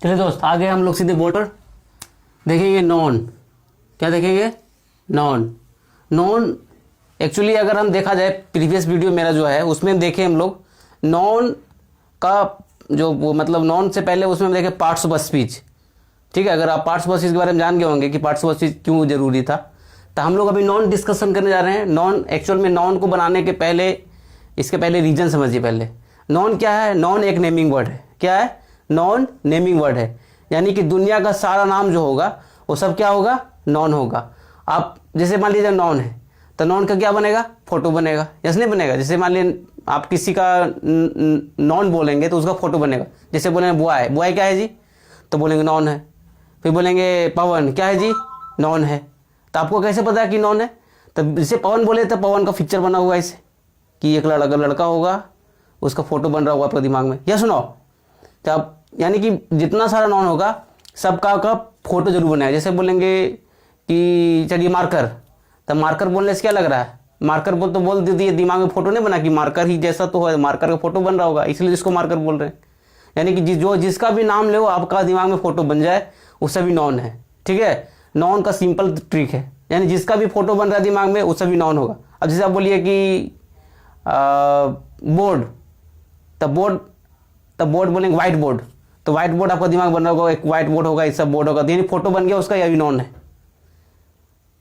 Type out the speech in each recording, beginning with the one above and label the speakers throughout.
Speaker 1: चलिए दोस्त, आगे हम लोग सीधे बोर्ड पर देखेंगे नॉन। क्या देखेंगे? नॉन। नॉन एक्चुअली अगर हम देखा जाए, प्रीवियस वीडियो मेरा जो है उसमें देखे हम लोग नॉन का जो वो मतलब नॉन से पहले उसमें हम देखे पार्ट्स ऑफ स्पीच। ठीक है, अगर आप पार्ट्स ऑफ स्पीच के बारे में जान गए होंगे कि पार्ट्स ऑफ स्पीच क्यों जरूरी था, तो हम लोग अभी नॉन डिस्कशन करने जा रहे हैं। नॉन एक्चुअल में नॉन को बनाने के पहले इसके पहले रीजन समझिए। पहले नॉन क्या है? नॉन एक नेमिंग वर्ड है। क्या है? नॉन नेमिंग वर्ड है, यानी कि दुनिया का सारा नाम जो होगा वो सब क्या होगा? नॉन होगा। आप जैसे मान लीजिए नॉन है तो नॉन का क्या बनेगा? फोटो बनेगा। यस नहीं बनेगा? जैसे मान लीजिए आप किसी का नॉन बोलेंगे तो उसका फोटो बनेगा। जैसे बोलेंगे बॉय, बॉय क्या है जी? तो बोलेंगे नॉन है। फिर बोलेंगे पवन, क्या है जी? नॉन है। तो आपको कैसे पता है कि नॉन है? तो जैसे पवन बोले तो पवन का पिक्चर बना हुआ ऐसे कि एक लड़का होगा, उसका फोटो बन रहा होगा आपके दिमाग में। या सुनो, तो आप यानी कि जितना सारा नॉन होगा सबका का फोटो जरूर बनाएगा। जैसे बोलेंगे कि चलिए मार्कर, तो मार्कर बोलने से क्या लग रहा है? मार्कर बोल तो बोल दीजिए, दिमाग में फोटो नहीं बना कि मार्कर ही जैसा तो है, मार्कर का फोटो बन रहा होगा, इसलिए जिसको मार्कर बोल रहे हैं। यानी कि जो जिसका भी नाम ले आपका दिमाग में फोटो बन जाए वो सभी नॉन है। ठीक है, नॉन का सिंपल ट्रिक है, यानी जिसका भी फोटो बन रहा है दिमाग में वो सभी नॉन होगा। अब जैसे आप बोलिए कि बोर्ड, तब बोर्ड बोलेंगे व्हाइट बोर्ड, तो व्हाइट बोर्ड आपका दिमाग बन रहा होगा, एक व्हाइट बोर्ड होगा, एक सब बोर्ड होगा, यानी फोटो बन गया उसका, यह भी नॉन है।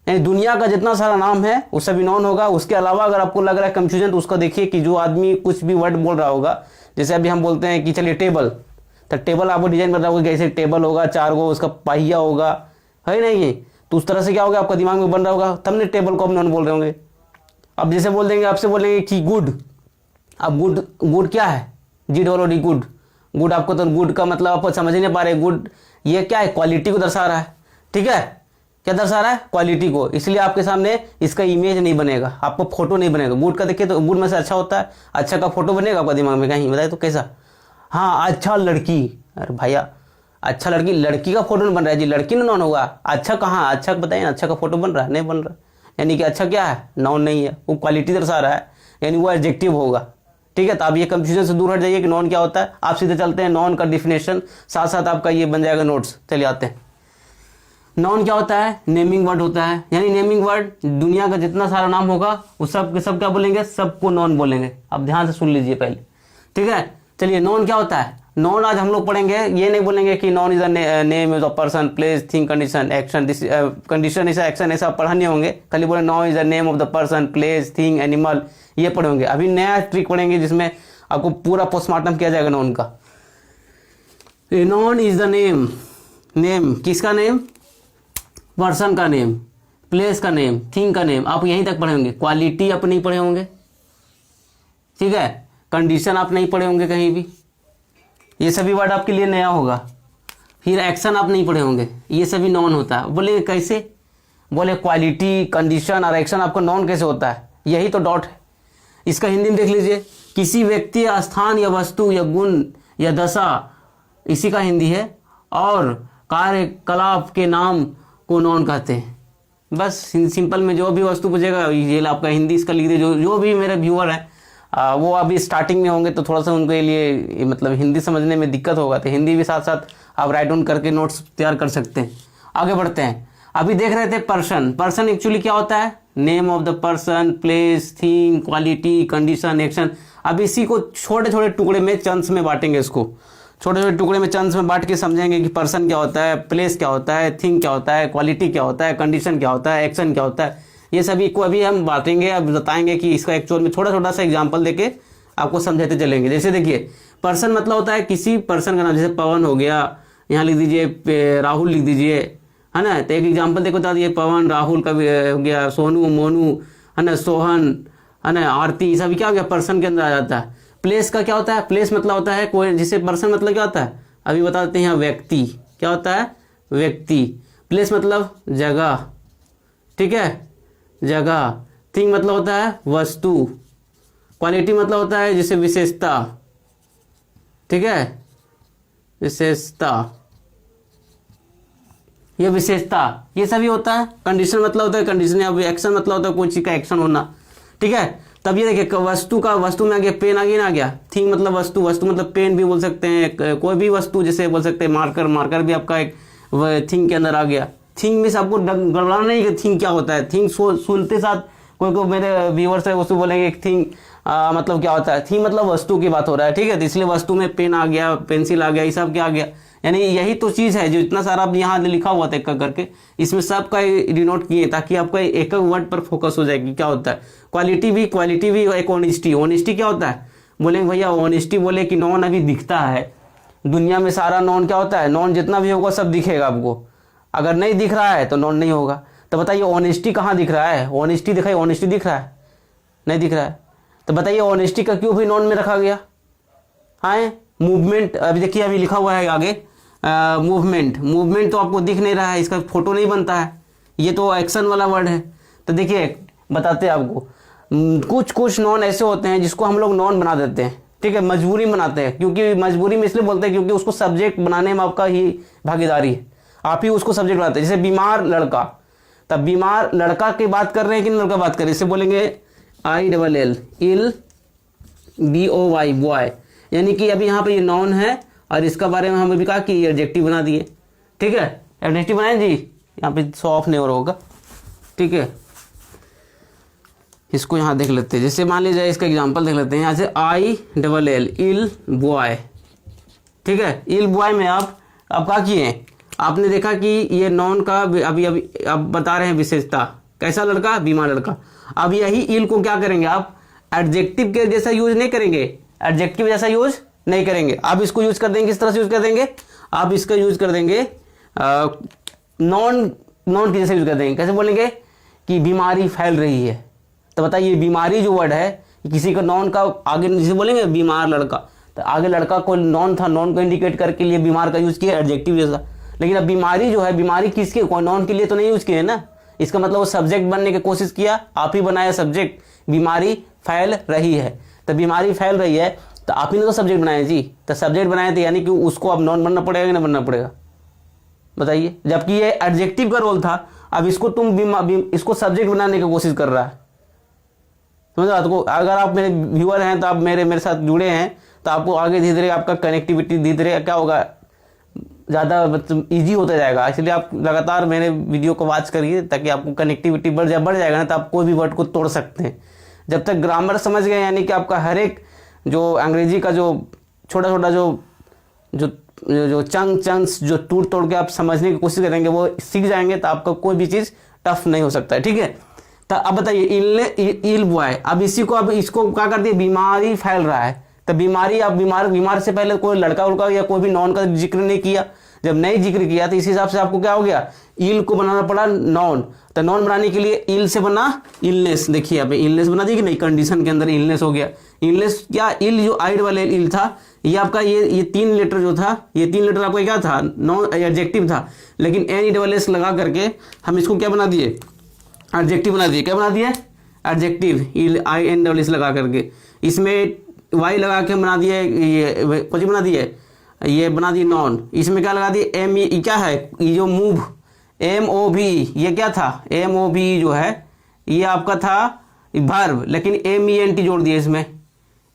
Speaker 1: यानी दुनिया का जितना सारा नाम है वो सभी नॉन होगा। उसके अलावा अगर आपको लग रहा है कंफ्यूजन तो उसको देखिए कि जो आदमी कुछ भी वर्ड बोल रहा होगा, जैसे अभी हम बोलते हैं कि चलिए टेबल, तो टेबल आपको डिजाइन बता होगा कैसे टेबल होगा, 4 गो उसका पहिया होगा, है नहीं? तो उस तरह से क्या होगा आपका दिमाग में बन रहा होगा, तब ने टेबल को आप नॉन बोल रहे होंगे। अब जैसे बोल देंगे, आपसे बोलेंगे कि गुड, अब गुड क्या है? GOOD, good. गुड आपको तो गुड का मतलब आप समझ नहीं पा रहे। गुड ये क्या है? क्वालिटी को दर्शा रहा है। ठीक है, क्या दर्शा रहा है? क्वालिटी को। इसलिए आपके सामने इसका इमेज नहीं बनेगा, आपको फोटो नहीं बनेगा। गुड का देखिए तो गुड में से अच्छा होता है, अच्छा का फोटो बनेगा आपका दिमाग में कहीं? बताए तो कैसा? हाँ, अच्छा लड़की। अरे भैया, अच्छा लड़की, लड़की का फोटो नहीं बन रहा है जी, लड़की ना नॉन होगा। अच्छा कहाँ? अच्छा बताइए ना, अच्छा का फोटो बन रहा है? नहीं बन रहा। यानी कि अच्छा क्या है? नॉन नहीं है, वो क्वालिटी दर्शा रहा है, यानी वो एडजेक्टिव होगा। ठीक है, तो आप ये कंफ्यूजन से दूर हट जाइए कि नॉन क्या होता है। आप सीधे चलते हैं नॉन का डिफिनेशन, साथ साथ आपका ये बन जाएगा नोट्स। चलिए आते हैं। नॉन क्या होता है? नेमिंग वर्ड होता है, यानी नेमिंग वर्ड दुनिया का जितना सारा नाम होगा वो सब के सब क्या बोलेंगे? सबको नॉन बोलेंगे। अब ध्यान से सुन लीजिए पहले। ठीक है, चलिए नॉन क्या होता है? नॉन आज हम लोग पढ़ेंगे, ये नहीं बोलेंगे कि non is a name is a person, place, thing, condition, action, this condition is action, ऐसा पढ़ाने होंगे। खाली बोले non is a name of the person, place, thing, animal, ये पढ़ेंगे। अभी नया ट्रिक पढ़ेंगे जिसमें आपको पूरा पोस्टमार्टम किया जाएगा नॉन का। Non is the name, name किसका नेम? पर्सन का नेम, प्लेस का नेम, थिंग का नेम, आप यहीं तक पढ़े होंगे। क्वालिटी आप नहीं पढ़े होंगे। ठीक है, कंडीशन आप नहीं पढ़े होंगे कहीं भी, ये सभी वर्ड आपके लिए नया होगा। फिर एक्शन आप नहीं पढ़े होंगे, ये सभी नॉन होता है। बोले कैसे? बोले क्वालिटी, कंडीशन और एक्शन आपका नॉन कैसे होता है? यही तो डॉट है। इसका हिंदी में देख लीजिए, किसी व्यक्ति, स्थान या वस्तु या गुण या दशा, इसी का हिंदी है, और कार्यकलाप के नाम को नॉन कहते हैं। बस सिंपल में जो भी वस्तु पूछेगा ये आपका हिंदी इसका लिख दीजिए। जो भी मेरे व्यूअर हैं वो अभी स्टार्टिंग में होंगे तो थोड़ा सा उनके लिए मतलब हिंदी समझने में दिक्कत होगा, तो हिंदी भी साथ साथ आप राइट डाउन करके नोट्स तैयार कर सकते हैं। आगे बढ़ते हैं। अभी देख रहे थे पर्सन। पर्सन एक्चुअली क्या होता है? Name of the person, place, thing, quality, condition, action. अब इसी को छोटे छोटे टुकड़े में, चंक्स में बांटेंगे। इसको छोटे छोटे टुकड़े में, चंक्स में बांट के समझेंगे कि पर्सन क्या होता है, प्लेस क्या होता है, थिंग क्या होता है, क्वालिटी क्या होता है, कंडीशन क्या होता है, एक्शन क्या होता है। ये सभी को अभी हम बांटेंगे। अब बताएंगे कि इसका एक्चुअल में छोटा छोटा सा एग्जांपल देके आपको समझाते चलेंगे। जैसे देखिए, पर्सन मतलब होता है किसी पर्सन का नाम, जैसे पवन हो गया, यहाँ लिख दीजिए राहुल लिख दीजिए, है ना। तो एक एग्जांपल देखो, बता दिए पवन, राहुल का हो गया, सोनू, मोनू, है ना, सोहन, है ना, आरती, सभी क्या हो गया? पर्सन के अंदर आ जाता है। प्लेस का क्या होता है? प्लेस मतलब होता है कोई, जिसे पर्सन मतलब क्या होता है अभी बता देते हैं। यहाँ व्यक्ति क्या होता है? व्यक्ति। प्लेस मतलब जगह, ठीक है, जगह। थिंग मतलब होता है वस्तु। क्वालिटी मतलब होता है जैसे विशेषता, ठीक है, विशेषता, ये विशेषता, ये सभी होता है। कंडीशन मतलब होता है कंडीशन, या एक्शन मतलब होता है कोई चीज का एक्शन होना। ठीक है, तब ये देखिए वस्तु का, वस्तु में आ गया पेन, आ गया ना, आ गया थिंग मतलब वस्तु, वस्तु मतलब पेन भी बोल सकते हैं, कोई भी वस्तु जैसे बोल सकते हैं मार्कर, मार्कर भी आपका एक थिंग के अंदर आ गया। थिंग में आपको गड़बड़ाना नहीं कि थिंग क्या होता है। थिंग सुनते साथ कोई मेरे व्यूअर्स है उसको बोलेंगे थिंग मतलब क्या होता है, थिंग मतलब वस्तु की बात हो रहा है, ठीक है। तो इसलिए वस्तु में पेन आ गया, पेंसिल आ गया, ये सब क्या आ गया, यानी यही तो चीज़ है जो इतना सारा अब यहाँ लिखा हुआ था एक करके, इसमें सबका डिनोट किए ताकि आपका एक एक वर्ड पर फोकस हो जाए कि क्या होता है। क्वालिटी भी एक ऑनेस्टी, ऑनेस्टी क्या होता है, बोलेंगे भैया ऑनेस्टी, बोले कि नॉन अभी दिखता है दुनिया में सारा, नॉन क्या होता है, नॉन जितना भी होगा सब दिखेगा आपको, अगर नहीं दिख रहा है तो नॉन नहीं होगा। तो बताइए ऑनेस्टी कहाँ दिख रहा है, ऑनेस्टी दिखाइए, ऑनेस्टी दिख रहा है, नहीं दिख रहा है। तो बताइए ऑनेस्टी का क्यों भी नॉन में रखा गया। हाँ, मूवमेंट, अभी देखिए अभी लिखा हुआ है आगे मूवमेंट, मूवमेंट तो आपको दिख नहीं रहा है, इसका फोटो नहीं बनता है, ये तो एक्शन वाला वर्ड है। तो देखिए बताते हैं आपको, कुछ कुछ नॉन ऐसे होते हैं जिसको हम लोग नॉन बना देते हैं, ठीक है, मजबूरी बनाते हैं, क्योंकि मजबूरी में इसलिए बोलते हैं क्योंकि उसको सब्जेक्ट बनाने में आपका ही भागीदारी है, आप ही उसको सब्जेक्ट बनाते हैं। जैसे बीमार लड़का, तब बीमार लड़का की बात कर रहे हैं कि लड़का बात कर रहे हैं, इसे बोलेंगे ILL, इल BOY, बॉय, यानी कि अभी यहाँ पे ये नॉन है और इसका बारे में हम अभी कहा कि एडजेक्टिव बना दिए, ठीक है, एडजेक्टिव बनाए जी, यहाँ पे शो ऑफ नहीं हो रहा होगा, ठीक है। इसको यहाँ देख लेते हैं, जैसे मान लीजिए इसका एग्जांपल देख लेते हैं, यहाँ से ILL, इल बॉय, ठीक है। इल बॉय में आप क्या किए, आपने देखा कि ये नॉन का अभी अभी अब बता रहे हैं विशेषता, कैसा लड़का, बीमार लड़का। अब यही इल को क्या करेंगे आप, एडजेक्टिव के जैसा यूज नहीं करेंगे, एडजेक्टिव जैसा यूज नहीं करेंगे, आप इसको यूज कर देंगे, किस तरह से यूज कर देंगे, आप इसका यूज कर देंगे नॉन के जैसे यूज कर देंगे। कैसे बोलेंगे कि बीमारी फैल रही है। तो बताइए बीमारी जो वर्ड है, किसी का नॉन का आगे जैसे बोलेंगे बीमार लड़का, तो आगे लड़का को नॉन था, नॉन को इंडिकेट करके लिए बीमार का यूज किया एडजेक्टिव जैसा। लेकिन अब बीमारी जो है, बीमारी किसके, कोई नॉन के लिए तो नहीं यूज किए ना, इसका मतलब वो सब्जेक्ट बनने की कोशिश किया, आप ही बनाया सब्जेक्ट, बीमारी फैल रही है। तो बीमारी फैल रही है तो आप ही ने तो सब्जेक्ट बनाया जी, तो सब्जेक्ट बनाए थे, यानी कि उसको अब नॉन बनना पड़ेगा कि ना बनना पड़ेगा, बताइए। जबकि ये एडजेक्टिव का रोल था, अब इसको इसको सब्जेक्ट बनाने की कोशिश कर रहा है। समझा आपको, अगर आप मेरे व्यूअर हैं तो आप मेरे साथ जुड़े हैं, तो आपको आगे धीरे धीरे आपका कनेक्टिविटी धीरे धीरे क्या होगा, ज़्यादा मतलब ईजी होता जाएगा। इसलिए आप लगातार मेरे वीडियो को वॉच करिए ताकि आपको कनेक्टिविटी बढ़ जाएगा ना, तो आप कोई भी वर्ड को तोड़ सकते हैं। जब तक ग्रामर समझ गए, यानी कि आपका हर एक जो अंग्रेजी का जो छोटा छोटा जो चंक्स जो तोड़ के आप समझने की कोशिश करेंगे, वो सीख जाएंगे, तो आपका कोई भी चीज़ टफ नहीं हो सकता है, ठीक है। तो अब बताइए इल बॉय, अब इसी को, अब इसको क्या कर दिया, बीमारी फैल रहा है। तो बीमारी, आप बीमार से पहले कोई लड़का उड़का या कोई भी नॉन का जिक्र नहीं किया, जब नहीं जिक्र किया तो इस हिसाब से आपको क्या हो गया, इल को बनाना पड़ा नॉन। तो नॉन बनाने के लिए इल से बना इलनेस, देखिए यहाँ पे इलनेस बना दी कि नहीं, कंडीशन के अंदर इलनेस हो गया। इलनेस क्या, इल जो आइड वाले इल था, ये आपका ये 3 लेटर जो था, ये 3 लेटर आपका क्या था, नॉन एडजेक्टिव था, लेकिन NESS लगा करके हम इसको क्या बना दिए, एडजेक्टिव बना दिए। क्या बना दिए, एडजेक्टिव, INSS लगा करके, इसमें वाई लगा के बना दिए, ये कुछ बना दिए, ये बना दिए नॉन। इसमें क्या लगा दिए, M क्या है, ये जो मूव MOV, ये क्या था, MOV जो है ये आपका था वर्ब, लेकिन MENT जोड़ दिए, इसमें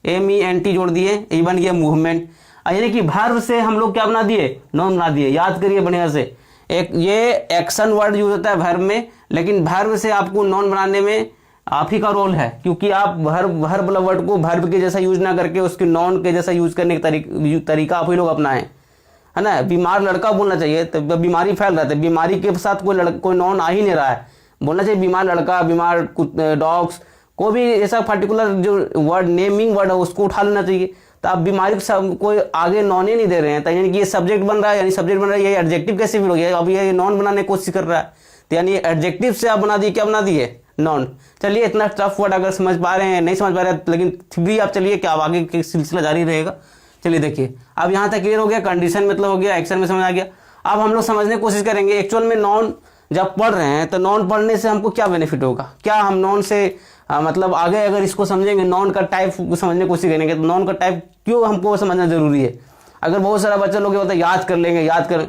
Speaker 1: MENT जोड़ दिए, ये बन गया मूवमेंट। यानी कि वर्ब से हम लोग क्या बना दिए, नॉन बना दिए। याद करिए बढ़िया से, एक ये एक्शन वर्ड यूज होता है वर्ब में, लेकिन वर्ब से आपको नॉन बनाने में आप ही का रोल है, क्योंकि आप वर्ब वाला वर्ड को वर्ब के जैसा यूज ना करके उसके नॉन के जैसा यूज करने का तरीका आप ही लोग अपनाएं, है ना। बीमार लड़का बोलना चाहिए, तो बीमारी फैल रहा है, बीमारी के साथ कोई नॉन आ ही नहीं रहा है, बोलना चाहिए बीमार लड़का, बीमार डॉग्स, कोई भी ऐसा पर्टिकुलर जो वर्ड नेमिंग वर्ड है उसको उठा लेना चाहिए। तो आप बीमारी को कोई आगे नॉन ही नहीं दे रहे हैं, तो यानी कि ये सब्जेक्ट बन रहा है, यानी सब्जेक्ट बन रहा है, ये एडजेक्टिव कैसे भी हो गया, अब ये नॉन बनाने की कोशिश कर रहा है, तो यानी एडजेक्टिव से आप बना दिए, क्या बना दिए, नॉन। चलिए इतना टफ वर्ड अगर समझ पा रहे हैं, नहीं समझ पा रहे हैं, लेकिन भी आप चलिए क्या आगे की सिलसिला जारी रहेगा। चलिए देखिए अब यहाँ तक क्लियर हो गया, कंडीशन मतलब हो गया, एक्शन में समझ आ गया। अब हम लोग समझने की कोशिश करेंगे एक्चुअल में नॉन जब पढ़ रहे हैं तो नॉन पढ़ने से हमको क्या बेनिफिट होगा, क्या हम नॉन से मतलब आगे अगर इसको समझेंगे, नॉन का टाइप समझने की कोशिश करेंगे, तो नॉन का टाइप क्यों हमको समझना जरूरी है। अगर बहुत सारा बच्चा लोग होता है याद कर लेंगे, याद कर,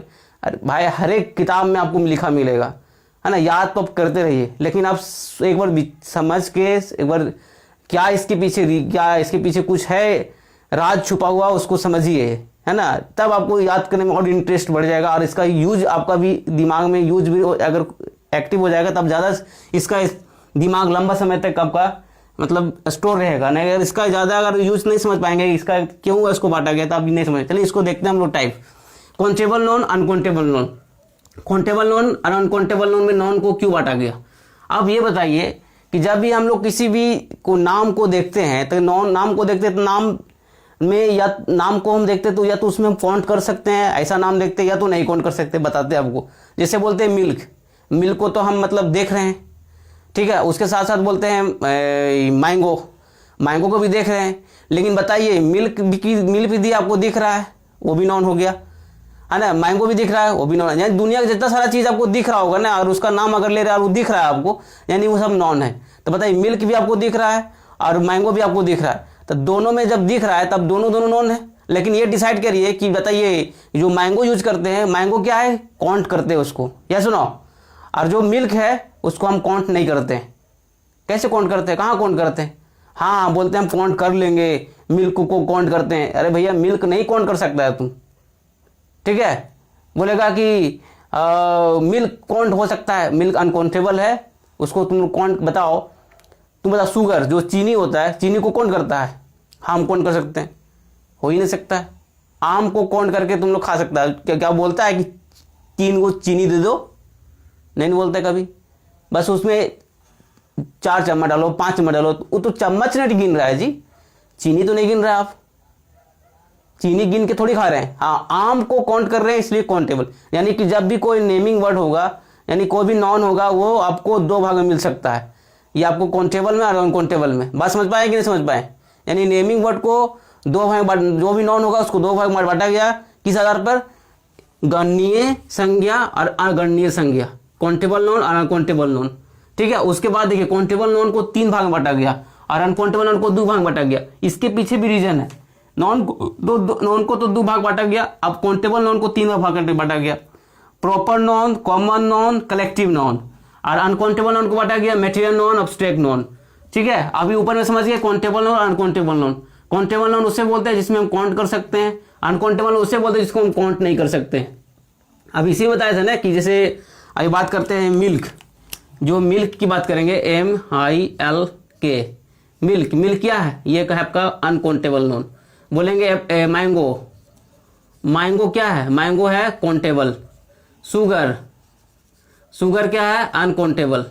Speaker 1: अरे भाई हर एक किताब में आपको लिखा मिलेगा, है ना, याद तो आप करते रहिए, लेकिन आप एक बार समझ के एक बार क्या इसके पीछे कुछ है, राज छुपा हुआ, उसको समझिए, है ना। तब आपको याद करने में और इंटरेस्ट बढ़ जाएगा, और इसका यूज आपका भी दिमाग में यूज भी अगर एक्टिव हो जाएगा, तब ज़्यादा इसका दिमाग लंबा समय तक आपका मतलब स्टोर रहेगा। नहीं अगर इसका ज़्यादा अगर यूज नहीं समझ पाएंगे इसका क्यों इसको बांटा गया, तो आप नहीं समझ। चलिए इसको देखते हैं हम लोग type. Countable noun, uncountable noun. Countable noun और अनकाउंटेबल नॉन में नॉन को क्यों बांटा गया। अब ये बताइए कि जब भी हम लोग किसी भी को नाम को देखते हैं, तो नाम को देखते हैं तो नाम में या नाम को हम देखते तो या तो उसमें हम काउंट कर सकते हैं, ऐसा नाम देखते हैं, या तो नहीं काउंट कर सकते। बताते हैं आपको। जैसे बोलते हैं मिल्क, मिल्क को तो हम मतलब देख रहे हैं, ठीक है। उसके साथ साथ बोलते हैं मैंगो, मैंगो को भी देख रहे हैं। लेकिन बताइए मिल्क भी आपको दिख रहा है, वो भी नॉन हो गया, है ना। मैंगो भी दिख रहा है, वो भी नॉन है। यानी दुनिया का जितना सारा चीज़ आपको दिख रहा होगा ना, और उसका नाम अगर ले रहा है और वो दिख रहा है आपको, यानी वो सब नॉन है। तो बताइए मिल्क भी आपको दिख रहा है और मैंगो भी आपको दिख रहा है, तो दोनों में जब दिख रहा है तब दोनों नॉन है। लेकिन ये डिसाइड करिए कि बताइए जो मैंगो यूज करते हैं, मैंगो क्या है, काउंट करते हैं उसको, या सुनो। और जो मिल्क है उसको हम काउंट नहीं करते हैं। कैसे काउंट करते हैं, कहाँ काउंट करते हैं। हाँ बोलते हैं हम काउंट कर लेंगे, मिल्क को काउंट करते हैं। अरे भैया मिल्क नहीं काउंट कर सकता है तुम, ठीक है। बोलेगा कि मिल्क काउंट हो सकता है, मिल्क अनकाउंटेबल है, उसको तुम काउंट बताओ। तुम बताओ शुगर जो चीनी होता है, चीनी को काउंट करता है, हम काउंट कर सकते हैं, हो ही नहीं सकता है। आम को काउंट करके तुम लोग खा सकता है, क्या बोलता है कि तीन को चीनी दे दो, नहीं बोलता कभी। बस उसमें 4 चम्मच डालो, 5 चम्मच डालो, वो तो चम्मच नहीं गिन रहा है जी, चीनी तो नहीं गिन रहा है। आप चीनी गिन के थोड़ी खा रहे हैं। हाँ आम को काउंट कर रहे हैं, इसलिए काउंटेबल। यानी कि जब भी कोई नेमिंग वर्ड होगा, यानी कोई भी नॉन होगा, वो आपको 2 भाग में मिल सकता है, ये आपको काउंटेबल में और अनकाउंटेबल में। बात समझ पाए कि नहीं समझ पाए। यानी नेमिंग वर्ड को 2 भाग, जो भी नॉन होगा उसको 2 भाग में बांटा गया। किस आधार पर, गणनीय संज्ञा और अगणनीय संज्ञा, काउंटेबल नॉन और अनकाउंटेबल नॉन, ठीक है। उसके बाद देखिए काउंटेबल नॉन को 3 भाग में बांटा गया और अनकाउंटेबल नॉन को 2 भाग में बांटा गया। इसके पीछे भी रीजन है। नॉन को तो 2 भाग बांटा गया, अब काउंटेबल नॉन को 3 भाग करके बांटा गया। Proper noun, common noun, collective noun. और अनकाउंटेबल नॉन को बांटा गया मटेरियल नॉन, अब्स्ट्रैक्ट नॉन, ठीक है। अभी ऊपर में समझ गए काउंटेबल नॉन और अनकाउंटेबल नॉन। काउंटेबल नॉन उससे बोलते हैं जिसमें हम काउंट कर सकते हैं, अनकाउंटेबल उससे बोलते हैं जिसको हम काउंट नहीं कर सकते। अब इसी बताया था ना कि जैसे अभी बात करते हैं मिल्क, जो मिल्क की बात करेंगे, MILK, मिल्क। मिल्क क्या है, ये है आपका अनकाउंटेबल नॉन। बोलेंगे मैंगो, मैंगो क्या है, मैंगो है काउंटेबल। शुगर, शुगर क्या है, अनकाउंटेबल।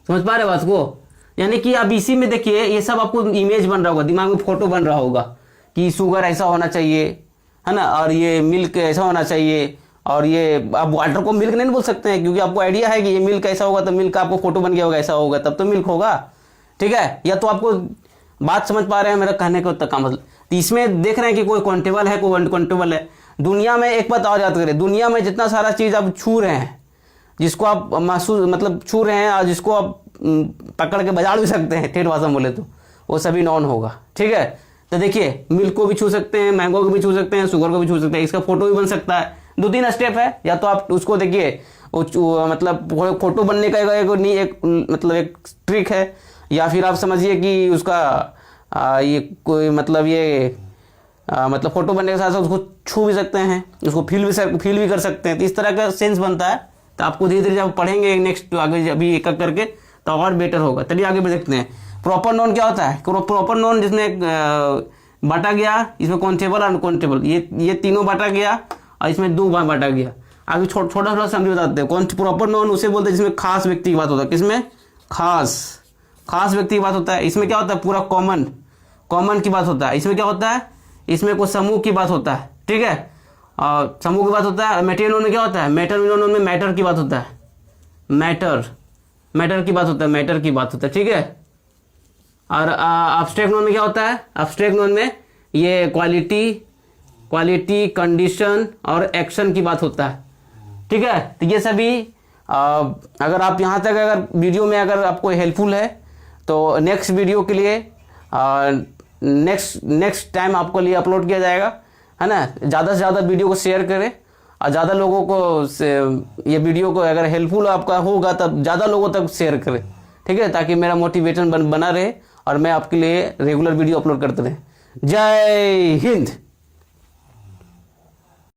Speaker 1: समझ पा रहे बात को। यानी कि अब इसी में देखिए ये सब आपको इमेज बन रहा होगा, दिमाग में फोटो बन रहा होगा कि शुगर ऐसा होना चाहिए, है ना, और ये मिल्क ऐसा होना चाहिए, और ये आप वाटर को मिल्क नहीं बोल सकते हैं, क्योंकि आपको आइडिया है कि ये मिल्क ऐसा होगा, तो मिल्क का आपको फोटो बन गया होगा, ऐसा होगा तब तो मिल्क होगा, ठीक है। या तो आपको बात समझ पा रहे हैं मेरा कहने का का मतलब। तो इसमें देख रहे हैं कि कोई काउंटेबल है, कोई अनकाउंटेबल है। दुनिया में एक बात और याद करें, दुनिया में जितना सारा चीज़ आप छू रहे हैं, जिसको आप महसूस मतलब छू रहे हैं, और जिसको आप पकड़ के बजा भी सकते हैं, ठेठ भाषा में बोले तो, वो सभी नॉन होगा, ठीक है। तो देखिए मिल्क को भी छू सकते हैं, मैंगो को भी छू सकते हैं, शुगर को भी छू सकते हैं, इसका फोटो भी बन सकता है। 2-3 स्टेप है। या तो आप उसको देखिए मतलब फोटो बनने का एक मतलब एक ट्रिक है, या फिर आप समझिए कि उसका ये कोई मतलब ये मतलब फोटो बनने के साथ साथ उसको छू भी सकते हैं, उसको फील भी कर सकते हैं। तो इस तरह का सेंस बनता है। तो आपको धीरे धीरे जब पढ़ेंगे नेक्स्ट आगे अभी एक एक करके, तो और बेटर होगा। चलिए आगे बढ़ सकते हैं। प्रॉपर नॉन क्या होता है, प्रॉपर नॉन जिसमें बांटा गया, इसमें काउंटेबल और अनकाउंटेबल, ये तीनों बांटा गया, और इसमें 2 भाग बांटा गया। आगे छोटा समझ बताते हैं। कौन प्रॉपर नॉन उसे बोलते हैं जिसमें खास व्यक्ति की बात होता है। किसमें, खास व्यक्ति की बात होता है। इसमें क्या होता है, पूरा कॉमन की बात होता है। इसमें क्या होता है, इसमें कोई समूह की बात होता है, ठीक है, और समूह की बात होता है। मटेरियल नॉन में क्या होता है, मटेरियल नॉन में मैटर की बात होता है, मैटर की बात होता है, ठीक है। और एब्स्ट्रैक्ट नॉन में क्या होता है, एब्स्ट्रैक्ट नॉन में ये क्वालिटी, कंडीशन और एक्शन की बात होता है, ठीक है। तो ये सभी अगर आप यहाँ तक अगर वीडियो में अगर आपको हेल्पफुल है, तो नेक्स्ट वीडियो के लिए नेक्स्ट टाइम आपको लिए अपलोड किया जाएगा, है ना। ज़्यादा से ज़्यादा वीडियो को शेयर करें, और ज़्यादा लोगों को ये वीडियो को अगर हेल्पफुल आपका होगा तब ज़्यादा लोगों तक शेयर करें, ठीक है, ताकि मेरा मोटिवेशन बना रहे और मैं आपके लिए रेगुलर वीडियो अपलोड करते रहे। जय हिंद।